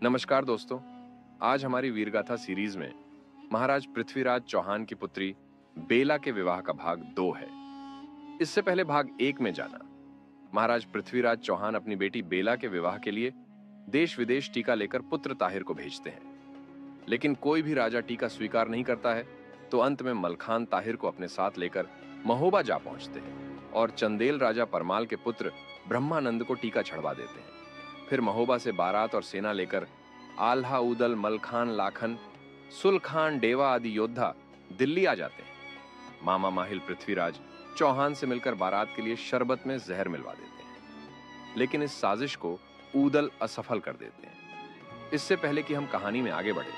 नमस्कार दोस्तों। आज हमारी वीरगाथा सीरीज में महाराज पृथ्वीराज चौहान की पुत्री बेला के विवाह का भाग 2 है। इससे पहले भाग 1 में जाना, महाराज पृथ्वीराज चौहान अपनी बेटी बेला के विवाह के लिए देश विदेश टीका लेकर पुत्र ताहिर को भेजते हैं, लेकिन कोई भी राजा टीका स्वीकार नहीं करता है। तो अंत में मलखान ताहिर को अपने साथ लेकर महोबा जा पहुंचते हैं और चंदेल राजा परमाल के पुत्र ब्रह्मानंद को टीका छड़वा देते हैं। फिर महोबा से बारात और सेना लेकर आल्हा, ऊदल, मलखान, लाखन, सुलखान, डेवा आदि योद्धा दिल्ली आ जाते हैं। मामा माहिल पृथ्वीराज चौहान से मिलकर बारात के लिए शरबत में जहर मिलवा देते हैं, लेकिन इस साजिश को ऊदल असफल कर देते हैं। इससे पहले कि हम कहानी में आगे बढ़े,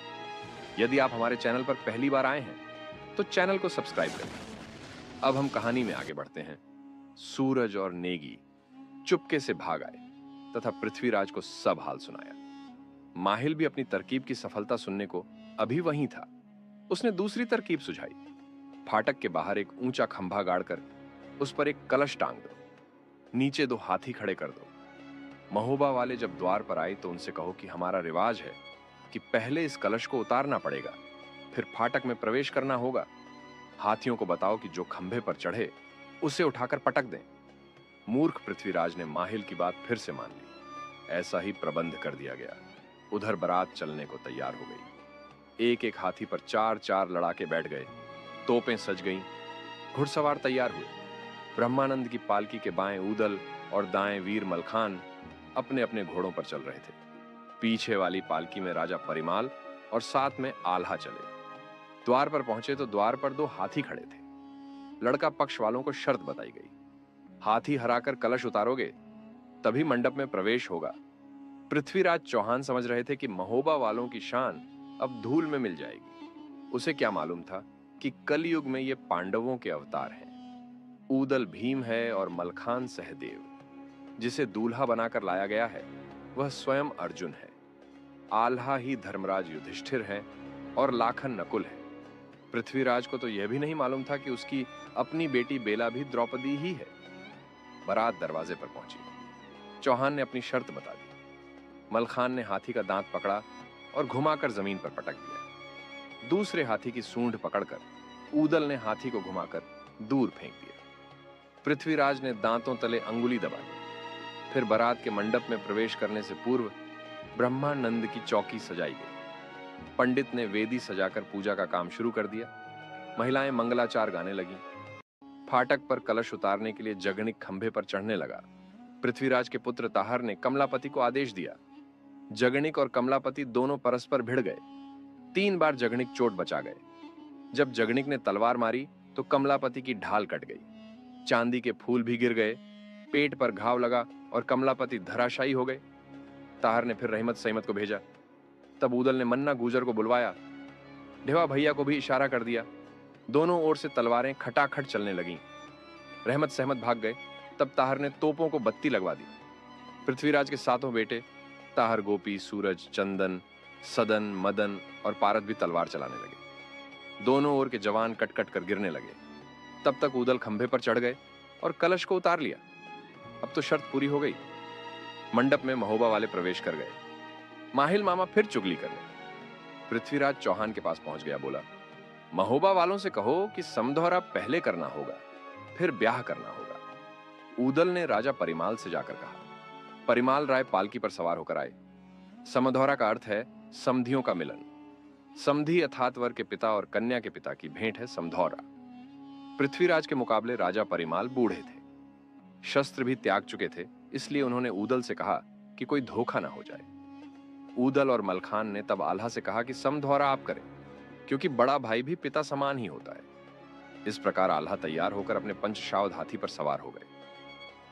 यदि आप हमारे चैनल पर पहली बार आए हैं तो चैनल को सब्सक्राइब करें। अब हम कहानी में आगे बढ़ते हैं। सूरज और नेगी चुपके से भाग आए तथा पृथ्वीराज को सब हाल सुनाया। माहिल भी अपनी तरकीब की सफलता सुनने को अभी वहीं था। उसने दूसरी तरकीब सुझाई। फाटक के बाहर एक ऊंचा खंभा गाड़कर उस पर एक कलश टांग दो, नीचे 2 हाथी खड़े कर दो। महोबा वाले जब द्वार पर आए तो उनसे कहो कि हमारा रिवाज है कि पहले इस कलश को उतारना पड़ेगा, फिर फाटक में प्रवेश करना होगा। हाथियों को बताओ कि जो खंभे पर चढ़े उसे उठाकर पटक दें। मूर्ख पृथ्वीराज ने माहिल की बात फिर से मान ली। ऐसा ही प्रबंध कर दिया गया। उधर बारात चलने को तैयार हो गई। एक एक हाथी पर 4-4 लड़ाके बैठ गए। तोपें सज गईं, घुड़सवार तैयार हुए। ब्रह्मानंद की पालकी के बाएं ऊदल और दाएं वीर मलखान अपने अपने घोड़ों पर चल रहे थे। पीछे वाली पालकी में राजा परिमाल और साथ में आल्हा चले। द्वार पर पहुंचे तो द्वार पर 2 हाथी खड़े थे। लड़का पक्ष वालों को शर्त बताई गई, हाथी हराकर कलश उतारोगे तभी मंडप में प्रवेश होगा। पृथ्वीराज चौहान समझ रहे थे कि महोबा वालों की शान अब धूल में मिल जाएगी। उसे क्या मालूम था कि कलयुग में ये पांडवों के अवतार हैं। ऊदल भीम है और मलखान सहदेव। जिसे दूल्हा बनाकर लाया गया है वह स्वयं अर्जुन है। आल्हा ही धर्मराज युधिष्ठिर है और लाखन नकुल है। पृथ्वीराज को तो यह भी नहीं मालूम था कि उसकी अपनी बेटी बेला भी द्रौपदी ही है। बारात दरवाजे पर पहुंची। चौहान ने अपनी शर्त बता दी। मलखान ने हाथी का दांत पकड़ा और घुमाकर जमीन पर पटक दिया। दूसरे हाथी की सूंड पकड़कर ऊदल ने हाथी को घुमाकर दूर फेंक दिया। पृथ्वीराज ने दांतों तले अंगुली दबा दी। फिर बारात के मंडप में प्रवेश करने से पूर्व ब्रह्मानंद की चौकी सजाई गई। पंडित ने वेदी सजाकर पूजा का काम शुरू कर दिया। महिलाएं मंगलाचार गाने लगीं। फाटक पर कलश उतारने के लिए जगनिक खंभे पर चढ़ने लगा। पृथ्वीराज के पुत्र ताहर ने कमलापति को आदेश दिया। जगनिक और कमलापति दोनों परस्पर भिड़ गए। 3 बार जगनिक चोट बचा गए। जब जगनिक ने तलवार मारी तो कमलापति की ढाल कट गई। चांदी के फूल भी गिर गए। पेट पर घाव लगा और कमलापति धराशायी हो गए। ताहर ने फिर रहमत सहमत को भेजा। तब ऊदल ने मन्ना गुजर को बुलवाया। ढेवा भैया को भी इशारा कर दिया। दोनों ओर से तलवारें खटाखट चलने लगीं। रहमत सहमत भाग गए। तब ताहर ने तोपों को बत्ती लगवा दी। पृथ्वीराज के 7 बेटे ताहर, गोपी, सूरज, चंदन, सदन, मदन और पारद भी तलवार चलाने लगे। दोनों ओर के जवान कट कट कर गिरने लगे। तब तक ऊदल खंभे पर चढ़ गए और कलश को उतार लिया। अब तो शर्त पूरी हो गई। मंडप में महोबा वाले प्रवेश कर गए। माहिल मामा फिर चुगली करने। पृथ्वीराज चौहान के पास पहुंच गया। बोला, महोबा वालों से कहो कि समधौरा पहले करना होगा, फिर ब्याह करना होगा। ऊदल ने राजा परिमाल से जाकर कहा। परिमाल राय पालकी पर सवार होकर आए। समधौरा का अर्थ है समधियों का मिलन। समधि अर्थात वर के पिता और कन्या के पिता की भेंट है समधौरा। पृथ्वीराज के मुकाबले राजा परिमाल बूढ़े थे, शस्त्र भी त्याग चुके थे, इसलिए उन्होंने ऊदल से कहा कि कोई धोखा ना हो जाए। ऊदल और मलखान ने तब आल्हा से कहा कि समधौरा आप करें, क्योंकि बड़ा भाई भी पिता समान ही होता है। इस प्रकार आल्हा तैयार होकर अपने पंचशावध हाथी पर सवार हो गए।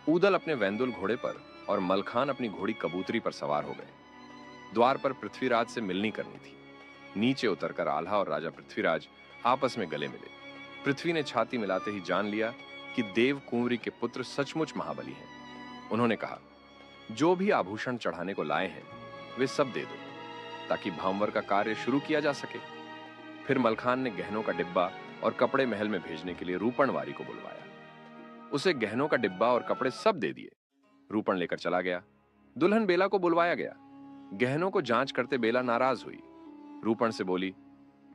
ऊदल अपने वेंदुल घोड़े पर और मलखान अपनी घोड़ी कबूतरी पर सवार हो गए। द्वार पर पृथ्वीराज से मिलनी करनी थी। नीचे उतरकर आल्हा और राजा पृथ्वीराज आपस में गले मिले। पृथ्वी ने छाती मिलाते ही जान लिया कि देव कुंवरी के पुत्र सचमुच महाबली हैं। उन्होंने कहा, जो भी आभूषण चढ़ाने को लाए हैं वे सब दे दो, ताकि भांवर का कार्य शुरू किया जा सके। फिर मलखान ने गहनों का डिब्बा और कपड़े महल में भेजने के लिए रूपणवारी को बुलवाया। उसे गहनों का डिब्बा और कपड़े सब दे दिए। रूपण लेकर चला गया। दुल्हन बेला को बुलवाया गया। गहनों को जांच करते बेला नाराज हुई। रूपण से बोली,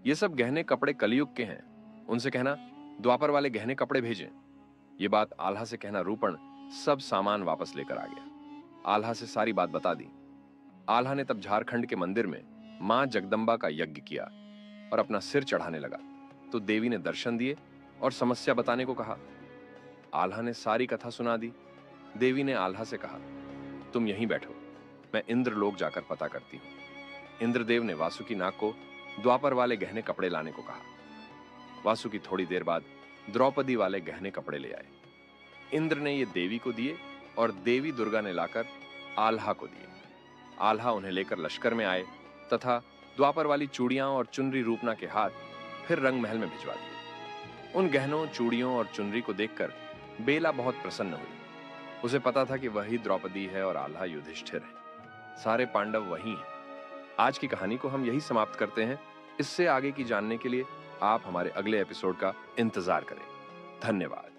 ये सब गहने कपड़े कलयुग के हैं, उनसे कहना द्वापर वाले गहने कपड़े भेजें। ये बात आल्हा से कहना रूपण सब सामान वापस लेकर आ गया। आल्हा से सारी बात बता दी। आल्हा ने तब झारखंड के मंदिर में मां जगदंबा का यज्ञ किया और अपना सिर चढ़ाने लगा तो देवी ने दर्शन दिए और समस्या बताने को कहा। आल्हा ने सारी कथा सुना दी। देवी ने आल्हा से कहा, तुम यहीं बैठो, मैं इंद्रलोक जाकर पता करती हूं। इंद्रदेव ने वासुकी नाग को द्वापर वाले गहने कपड़े लाने को कहा। वासुकी थोड़ी देर बाद द्रौपदी वाले गहने कपड़े ले आए। इंद्र ने ये देवी को दिए और देवी दुर्गा ने लाकर आल्हा को दिए। आल्हा उन्हें लेकर लश्कर में आए तथा द्वापर वाली चूड़ियां और चुनरी रूपना के हाथ फिर रंग महल में भिजवा दिए। उन गहनों, चूड़ियों और चुनरी को देखकर बेला बहुत प्रसन्न हुई। उसे पता था कि वही द्रौपदी है और आल्हा युधिष्ठिर है। सारे पांडव वही हैं। आज की कहानी को हम यही समाप्त करते हैं। इससे आगे की जानने के लिए आप हमारे अगले एपिसोड का इंतजार करें। धन्यवाद।